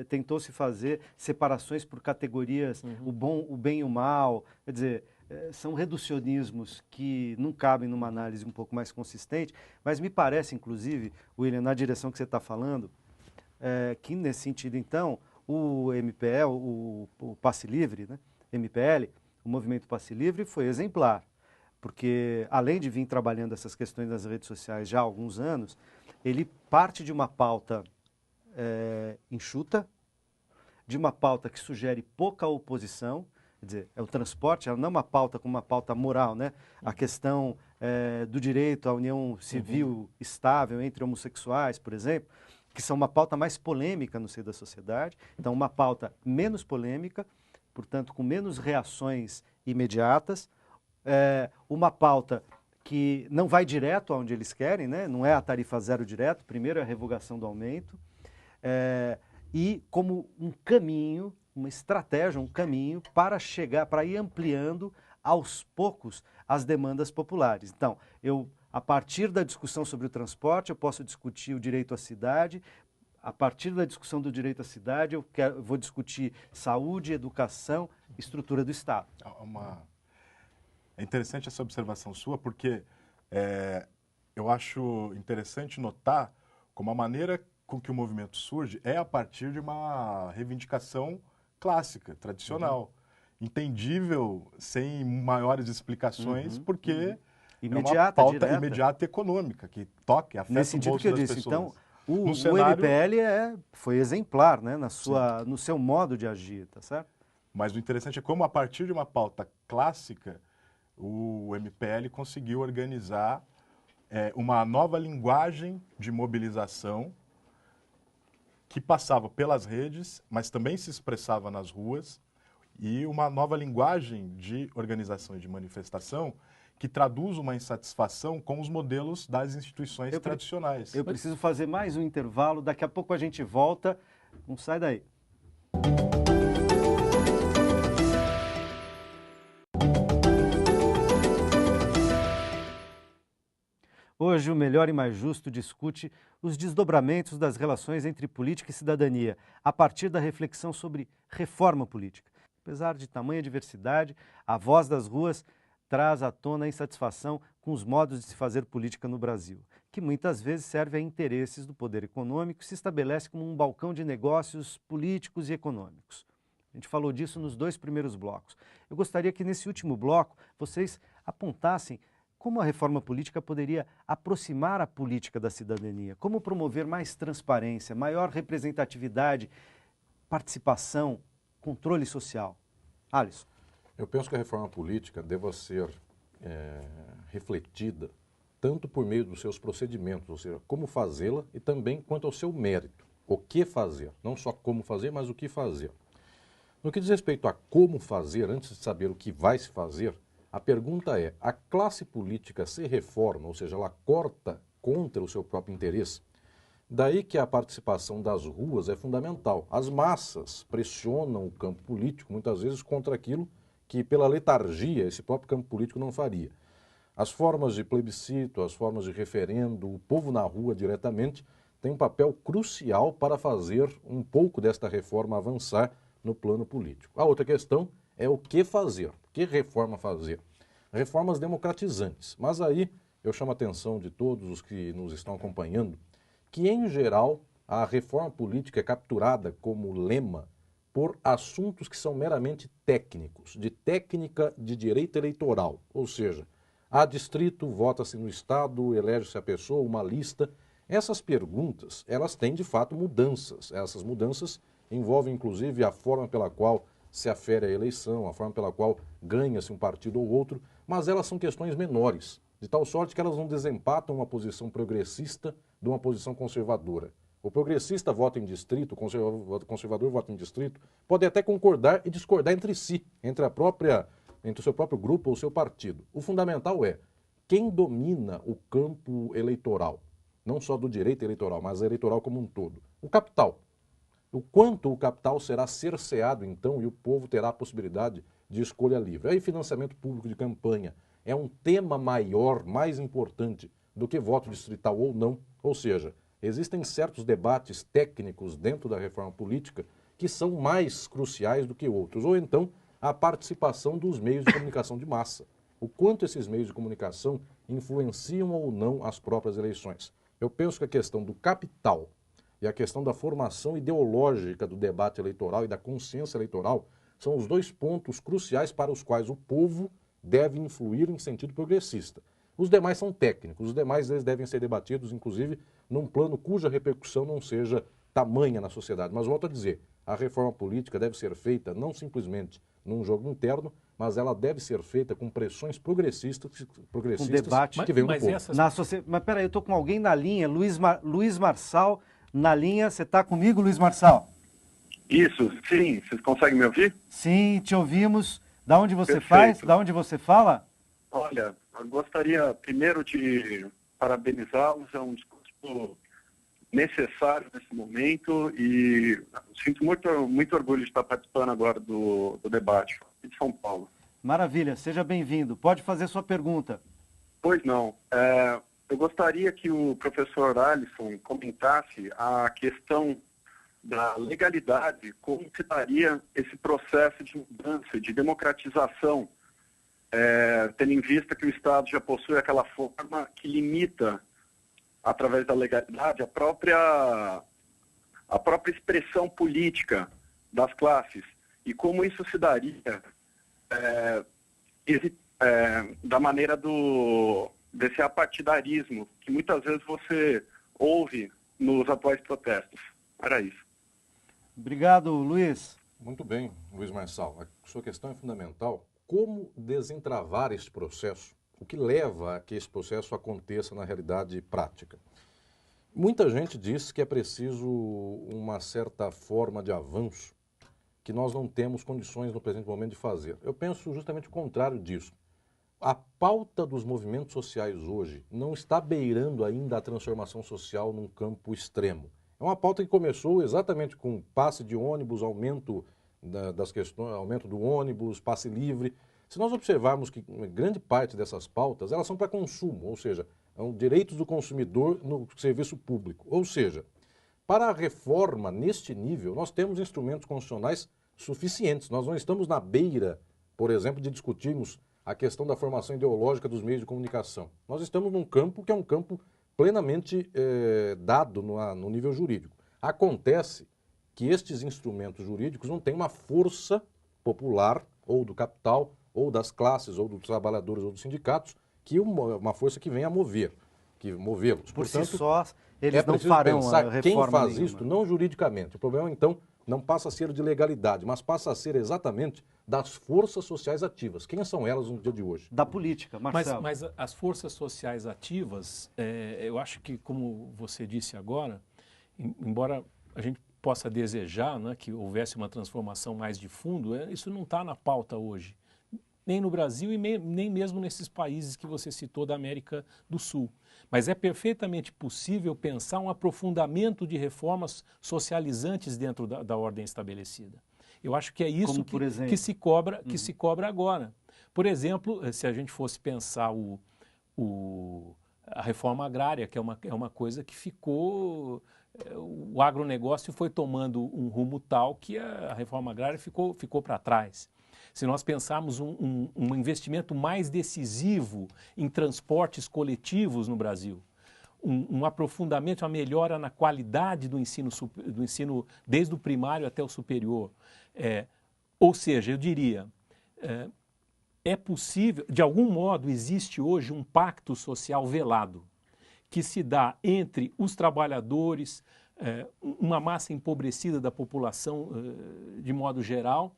Speaker 1: tentou-se fazer separações por categorias, o bem e o mal, quer dizer... São reducionismos que não cabem numa análise um pouco mais consistente, mas me parece, inclusive, William, na direção que você está falando, que nesse sentido, então, o MPL, o Passe Livre, né? MPL, o Movimento Passe Livre foi exemplar, porque além de vir trabalhando essas questões nas redes sociais já há alguns anos, ele parte de uma pauta enxuta, de uma pauta que sugere pouca oposição, quer dizer, o transporte, ela não é uma pauta como uma pauta moral, né? A questão do direito à união civil estável entre homossexuais, por exemplo, que são uma pauta mais polêmica no seio da sociedade. Então, uma pauta menos polêmica, portanto, com menos reações imediatas, uma pauta que não vai direto aonde eles querem, né? Não é a tarifa zero direto, primeiro é a revogação do aumento, e como um caminho, uma estratégia, um caminho para chegar, para ir ampliando aos poucos as demandas populares. Então, a partir da discussão sobre o transporte, eu posso discutir o direito à cidade. A partir da discussão do direito à cidade, eu vou discutir saúde, educação, estrutura do Estado.
Speaker 5: É interessante essa observação sua, porque eu acho interessante notar como a maneira com que o movimento surge é a partir de uma reivindicação clássica, tradicional, entendível, sem maiores explicações, porque...
Speaker 1: Imediata,
Speaker 5: é uma pauta
Speaker 1: direta.
Speaker 5: imediata e econômica, que toca, afeta
Speaker 1: Nesse sentido
Speaker 5: o bolso
Speaker 1: que eu
Speaker 5: das
Speaker 1: disse.
Speaker 5: pessoas.
Speaker 1: Então, o
Speaker 5: cenário...
Speaker 1: MPL foi exemplar, né, no seu modo de agir, tá certo?
Speaker 5: Mas o interessante é como, a partir de uma pauta clássica, o MPL conseguiu organizar uma nova linguagem de mobilização que passava pelas redes, mas também se expressava nas ruas, e uma nova linguagem de organização e de manifestação que traduz uma insatisfação com os modelos das instituições tradicionais.
Speaker 1: Eu preciso fazer mais um intervalo, daqui a pouco a gente volta, não sai daí. Hoje, o Melhor e Mais Justo discute os desdobramentos das relações entre política e cidadania, a partir da reflexão sobre reforma política. Apesar de tamanha diversidade, a voz das ruas traz à tona a insatisfação com os modos de se fazer política no Brasil, que muitas vezes serve a interesses do poder econômico e se estabelece como um balcão de negócios políticos e econômicos. A gente falou disso nos 2 primeiros blocos. Eu gostaria que nesse último bloco vocês apontassem como a reforma política poderia aproximar a política da cidadania, como promover mais transparência, maior representatividade, participação, controle social. Alisson.
Speaker 3: Eu penso que a reforma política deva ser refletida tanto por meio dos seus procedimentos, ou seja, como fazê-la, e também quanto ao seu mérito, o que fazer, não só como fazer, mas o que fazer. No que diz respeito a como fazer, antes de saber o que vai se fazer, a pergunta é, a classe política se reforma, ou seja, ela corta contra o seu próprio interesse? Daí que a participação das ruas é fundamental. As massas pressionam o campo político, muitas vezes, contra aquilo que, pela letargia, esse próprio campo político não faria. As formas de plebiscito, as formas de referendo, o povo na rua diretamente, tem um papel crucial para fazer um pouco desta reforma avançar no plano político. A outra questão é o que fazer, que reforma fazer. Reformas democratizantes, mas aí eu chamo a atenção de todos os que nos estão acompanhando, que em geral a reforma política é capturada como lema por assuntos que são meramente técnicos, de técnica de direito eleitoral, ou seja, há distrito, vota-se no estado, elege-se a pessoa, uma lista. Essas perguntas, elas têm de fato mudanças. Essas mudanças envolvem inclusive a forma pela qual se afere a eleição, a forma pela qual ganha-se um partido ou outro, mas elas são questões menores, de tal sorte que elas não desempatam uma posição progressista de uma posição conservadora. O progressista vota em distrito, o conservador vota em distrito, pode até concordar e discordar entre si, entre o seu próprio grupo ou o seu partido. O fundamental é quem domina o campo eleitoral, não só do direito eleitoral, mas eleitoral como um todo. O capital. O quanto o capital será cerceado, então, e o povo terá a possibilidade de escolha livre. Aí, financiamento público de campanha é um tema maior, mais importante do que voto distrital ou não. Ou seja, existem certos debates técnicos dentro da reforma política que são mais cruciais do que outros. Ou então, a participação dos meios de comunicação de massa. O quanto esses meios de comunicação influenciam ou não as próprias eleições. Eu penso que a questão do capital e a questão da formação ideológica do debate eleitoral e da consciência eleitoral são os dois pontos cruciais para os quais o povo deve influir em sentido progressista. Os demais são técnicos, os demais eles devem ser debatidos, inclusive, num plano cuja repercussão não seja tamanha na sociedade. Mas volto a dizer, a reforma política deve ser feita não simplesmente num jogo interno, mas ela deve ser feita com pressões progressistas
Speaker 1: Um debate
Speaker 3: que venham do povo.
Speaker 1: Mas peraí, eu estou com alguém na linha, Luiz Marçal, na linha. Você está comigo, Luiz Marçal?
Speaker 6: Isso, sim. Vocês conseguem me ouvir?
Speaker 1: Sim, te ouvimos. Da onde você
Speaker 6: Perfeito.
Speaker 1: faz? Da onde você fala?
Speaker 6: Olha, eu gostaria primeiro de parabenizá-los, é um discurso necessário nesse momento e sinto muito orgulho de estar participando agora do debate de São Paulo.
Speaker 1: Maravilha, seja bem-vindo. Pode fazer sua pergunta.
Speaker 6: Pois não. Eu gostaria que o professor Alisson comentasse a questão da legalidade, como se daria esse processo de mudança, de democratização, tendo em vista que o Estado já possui aquela forma que limita, através da legalidade, a própria expressão política das classes, e como isso se daria da maneira desse apartidarismo, que muitas vezes você ouve nos atuais protestos. Era isso.
Speaker 1: Obrigado, Luiz.
Speaker 3: Muito bem, Luiz Marçal. A sua questão é fundamental. Como desentravar este processo? O que leva a que esse processo aconteça na realidade prática? Muita gente diz que é preciso uma certa forma de avanço que nós não temos condições no presente momento de fazer. Eu penso justamente o contrário disso. A pauta dos movimentos sociais hoje não está beirando ainda a transformação social num campo extremo. É uma pauta que começou exatamente com passe de ônibus, aumento das questões, aumento do ônibus, passe livre. Se nós observarmos que grande parte dessas pautas, elas são para consumo, ou seja, são direitos do consumidor no serviço público. Ou seja, para a reforma neste nível, nós temos instrumentos constitucionais suficientes. Nós não estamos na beira, por exemplo, de discutirmos a questão da formação ideológica dos meios de comunicação. Nós estamos num campo que é um campo plenamente dado no nível jurídico. Acontece que estes instrumentos jurídicos não têm uma força popular, ou do capital, ou das classes, ou dos trabalhadores, ou dos sindicatos, que uma força que venha a movê-los.
Speaker 1: Por
Speaker 3: Portanto,
Speaker 1: si só, eles não farão a reforma
Speaker 3: quem faz
Speaker 1: nenhuma.
Speaker 3: isto, não juridicamente. O problema, então, não passa a ser de legalidade, mas passa a ser exatamente das forças sociais ativas. Quem são elas no dia de hoje?
Speaker 1: Da política, Marcelo.
Speaker 4: Mas as forças sociais ativas, eu acho que, como você disse agora, embora a gente possa desejar, né, que houvesse uma transformação mais de fundo, isso não está na pauta hoje, nem no Brasil e nem mesmo nesses países que você citou da América do Sul. Mas é perfeitamente possível pensar um aprofundamento de reformas socializantes dentro da ordem estabelecida. Eu acho que é isso que se cobra agora. Por exemplo, se a gente fosse pensar a reforma agrária, que é uma coisa que ficou... O agronegócio foi tomando um rumo tal que a reforma agrária ficou para trás. Se nós pensarmos um investimento mais decisivo em transportes coletivos no Brasil, um aprofundamento, uma melhora na qualidade do ensino desde o primário até o superior. Ou seja, eu diria, é possível, de algum modo existe hoje um pacto social velado que se dá entre os trabalhadores, uma massa empobrecida da população de modo geral,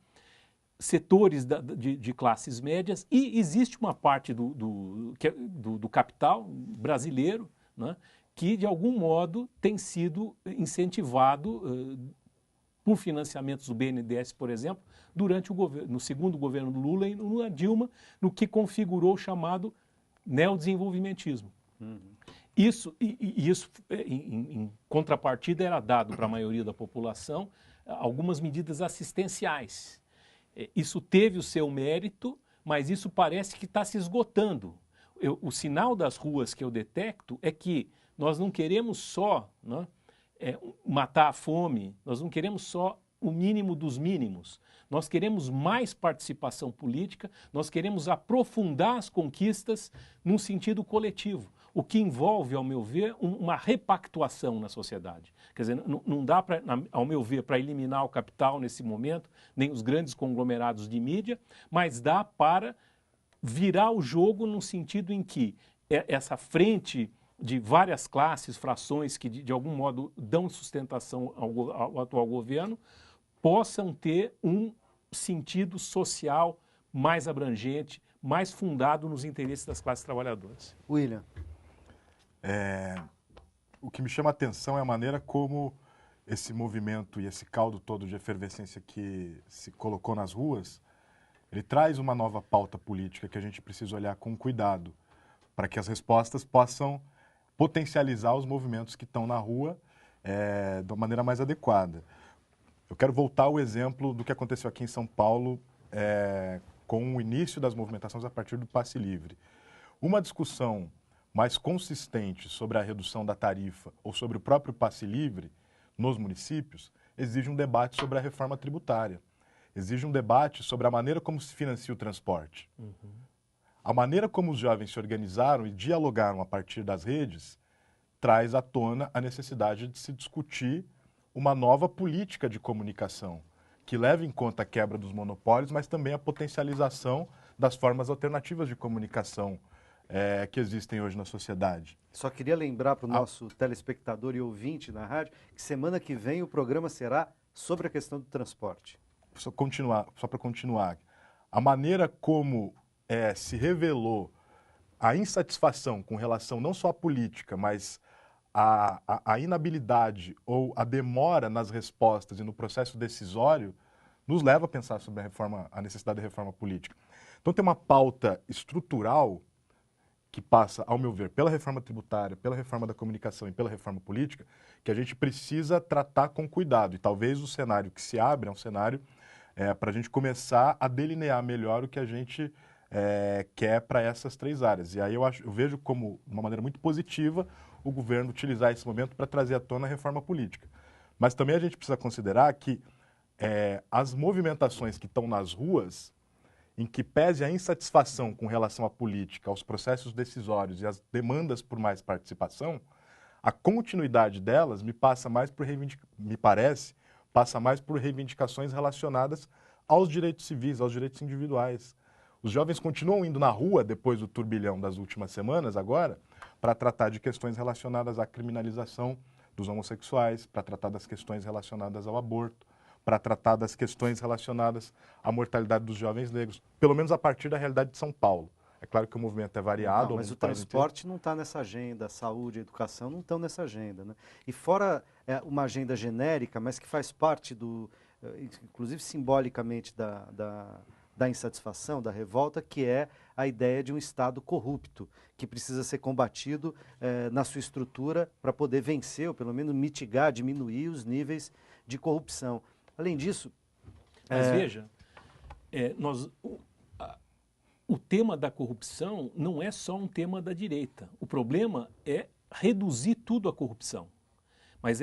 Speaker 4: setores de classes médias, e existe uma parte do capital brasileiro, né, que de algum modo tem sido incentivado por financiamentos do BNDES, por exemplo, durante no segundo governo do Lula e no Dilma, no que configurou o chamado neodesenvolvimentismo. Isso, em contrapartida, era dado para a maioria da população algumas medidas assistenciais. Isso teve o seu mérito, mas isso parece que está se esgotando. O sinal das ruas que eu detecto é que nós não queremos só, né, matar a fome, nós não queremos só o mínimo dos mínimos. Nós queremos mais participação política, nós queremos aprofundar as conquistas num sentido coletivo, o que envolve, ao meu ver, uma repactuação na sociedade. Quer dizer, não dá, ao meu ver, para eliminar o capital nesse momento, nem os grandes conglomerados de mídia, mas dá para virar o jogo no sentido em que essa frente de várias classes, frações que de algum modo dão sustentação ao atual governo, possam ter um sentido social mais abrangente, mais fundado nos interesses das classes trabalhadoras.
Speaker 1: William.
Speaker 5: O que me chama a atenção é a maneira como esse movimento e esse caldo todo de efervescência que se colocou nas ruas, ele traz uma nova pauta política que a gente precisa olhar com cuidado, para que as respostas possam potencializar os movimentos que estão na rua de uma maneira mais adequada. Eu quero voltar ao exemplo do que aconteceu aqui em São Paulo com o início das movimentações a partir do passe livre. Uma discussão mais consistente sobre a redução da tarifa ou sobre o próprio passe livre nos municípios exige um debate sobre a reforma tributária, exige um debate sobre a maneira como se financia o transporte. A maneira como os jovens se organizaram e dialogaram a partir das redes traz à tona a necessidade de se discutir uma nova política de comunicação que leve em conta a quebra dos monopólios, mas também a potencialização das formas alternativas de comunicação que existem hoje na sociedade.
Speaker 1: Só queria lembrar para o nosso telespectador e ouvinte na rádio que semana que vem o programa será sobre a questão do transporte.
Speaker 5: Só para continuar, a maneira como se revelou a insatisfação com relação não só à política, mas a inabilidade ou a demora nas respostas e no processo decisório nos leva a pensar sobre a necessidade da reforma política. Então tem uma pauta estrutural que passa, ao meu ver, pela reforma tributária, pela reforma da comunicação e pela reforma política, que a gente precisa tratar com cuidado. E talvez o cenário que se abre é um cenário para a gente começar a delinear melhor o que a gente quer para essas três áreas. E aí eu vejo como uma maneira muito positiva o governo utilizar esse momento para trazer à tona a reforma política. Mas também a gente precisa considerar que as movimentações que estão nas ruas, em que pese a insatisfação com relação à política, aos processos decisórios e às demandas por mais participação, a continuidade delas passa mais por reivindicações relacionadas aos direitos civis, aos direitos individuais. Os jovens continuam indo na rua, depois do turbilhão das últimas semanas agora, para tratar de questões relacionadas à criminalização dos homossexuais, para tratar das questões relacionadas ao aborto, para tratar das questões relacionadas à mortalidade dos jovens negros, pelo menos a partir da realidade de São Paulo. É claro que o movimento é variado.
Speaker 1: Não, mas o transporte não está nessa agenda, a saúde, a educação não estão nessa agenda, né? E fora uma agenda genérica, mas que faz parte inclusive simbolicamente da insatisfação, da revolta, que é a ideia de um Estado corrupto, que precisa ser combatido na sua estrutura para poder vencer, ou pelo menos mitigar, diminuir os níveis de corrupção. Além disso...
Speaker 4: Mas veja, o tema da corrupção não é só um tema da direita. O problema é reduzir tudo à corrupção. Mas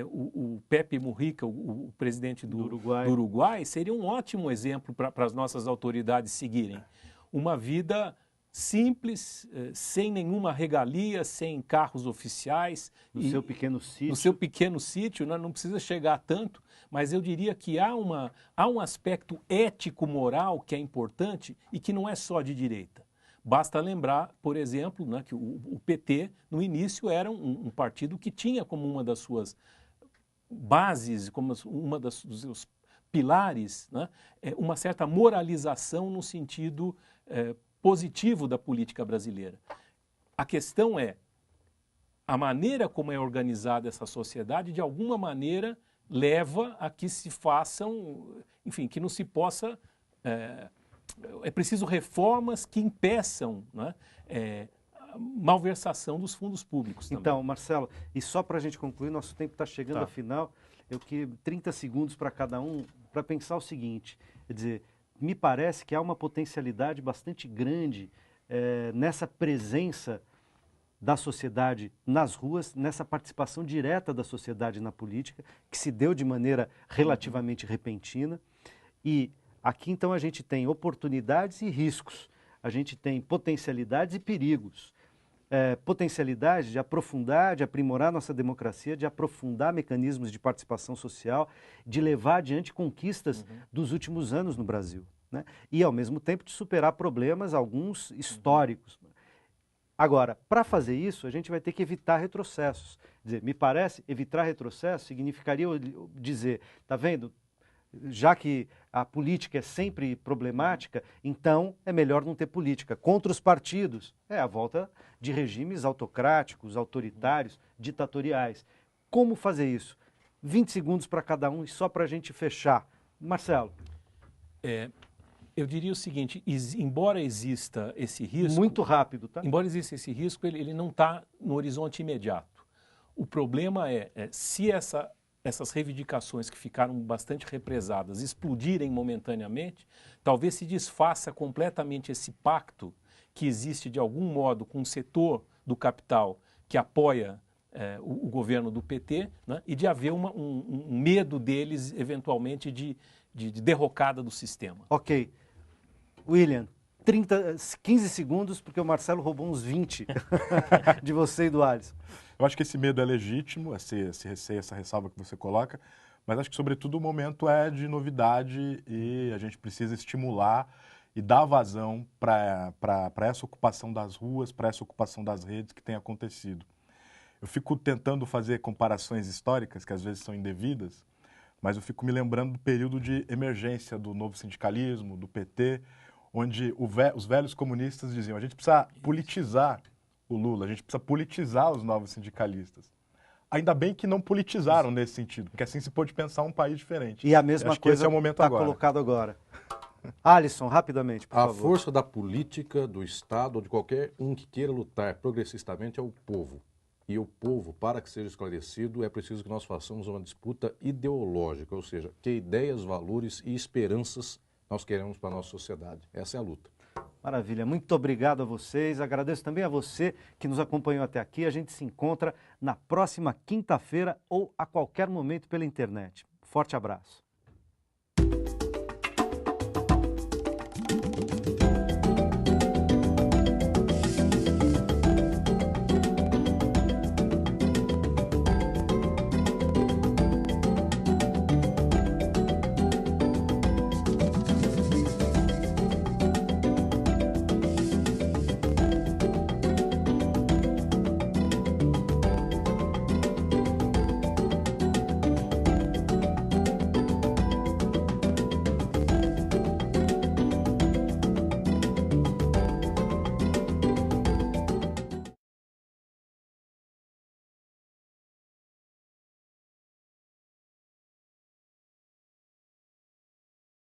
Speaker 4: o Pepe Mujica, o presidente do Uruguai, seria um ótimo exemplo para as nossas autoridades seguirem. Uma vida simples, sem nenhuma regalia, sem carros oficiais.
Speaker 1: No seu pequeno sítio.
Speaker 4: No seu pequeno sítio, né? Não precisa chegar a tanto, mas eu diria que há um aspecto ético-moral que é importante e que não é só de direita. Basta lembrar, por exemplo, né, que o PT, no início, era um partido que tinha como uma das suas bases, como dos seus pilares, né, uma certa moralização no sentido positivo da política brasileira. A questão é, a maneira como é organizada essa sociedade, de alguma maneira, leva a que se façam, enfim, que não se possa... É preciso reformas que impeçam, né, a malversação dos fundos públicos também.
Speaker 1: Então, Marcelo, e só para a gente concluir, nosso tempo está chegando ao final, eu queria 30 segundos para cada um, para pensar o seguinte, quer dizer, me parece que há uma potencialidade bastante grande nessa presença da sociedade nas ruas, nessa participação direta da sociedade na política, que se deu de maneira relativamente repentina. E aqui, então, a gente tem oportunidades e riscos, a gente tem potencialidades e perigos. Potencialidade de aprofundar, de aprimorar nossa democracia, de aprofundar mecanismos de participação social, de levar adiante conquistas dos últimos anos no Brasil, né? E, ao mesmo tempo, de superar problemas, alguns históricos. Agora, para fazer isso, a gente vai ter que evitar retrocessos. Quer dizer, me parece, evitar retrocesso significaria dizer, tá vendo? Já que a política é sempre problemática, então é melhor não ter política. Contra os partidos, é a volta de regimes autocráticos, autoritários, ditatoriais. Como fazer isso? 20 segundos para cada um e só para a gente fechar. Marcelo.
Speaker 4: Eu diria o seguinte, embora exista esse risco...
Speaker 1: Muito rápido, tá?
Speaker 4: Embora exista esse risco, ele não está no horizonte imediato. O problema se essas reivindicações que ficaram bastante represadas explodirem momentaneamente, talvez se desfaça completamente esse pacto que existe de algum modo com o setor do capital que apoia o governo do PT, né, e de haver um medo deles, eventualmente, de derrocada do sistema.
Speaker 1: Ok. William, 15 segundos, porque o Marcelo roubou uns 20 de você e do Alisson.
Speaker 5: Eu acho que esse medo é legítimo, esse receio, essa ressalva que você coloca, mas acho que, sobretudo, o momento é de novidade e a gente precisa estimular e dar vazão para essa ocupação das ruas, para essa ocupação das redes que tem acontecido. Eu fico tentando fazer comparações históricas, que às vezes são indevidas, mas eu fico me lembrando do período de emergência do novo sindicalismo, do PT, onde os velhos comunistas diziam, a gente precisa politizar o Lula, a gente precisa politizar os novos sindicalistas. Ainda bem que não politizaram nesse sentido, porque assim se pôde pensar um país diferente.
Speaker 1: E a mesma coisa está colocado agora. Alisson, rapidamente, por favor.
Speaker 3: A força da política, do Estado, ou de qualquer um que queira lutar progressistamente é o povo. E o povo, para que seja esclarecido, é preciso que nós façamos uma disputa ideológica, ou seja, que ideias, valores e esperanças nós queremos para a nossa sociedade. Essa é a luta.
Speaker 1: Maravilha, muito obrigado a vocês, agradeço também a você que nos acompanhou até aqui. A gente se encontra na próxima quinta-feira ou a qualquer momento pela internet. Forte abraço.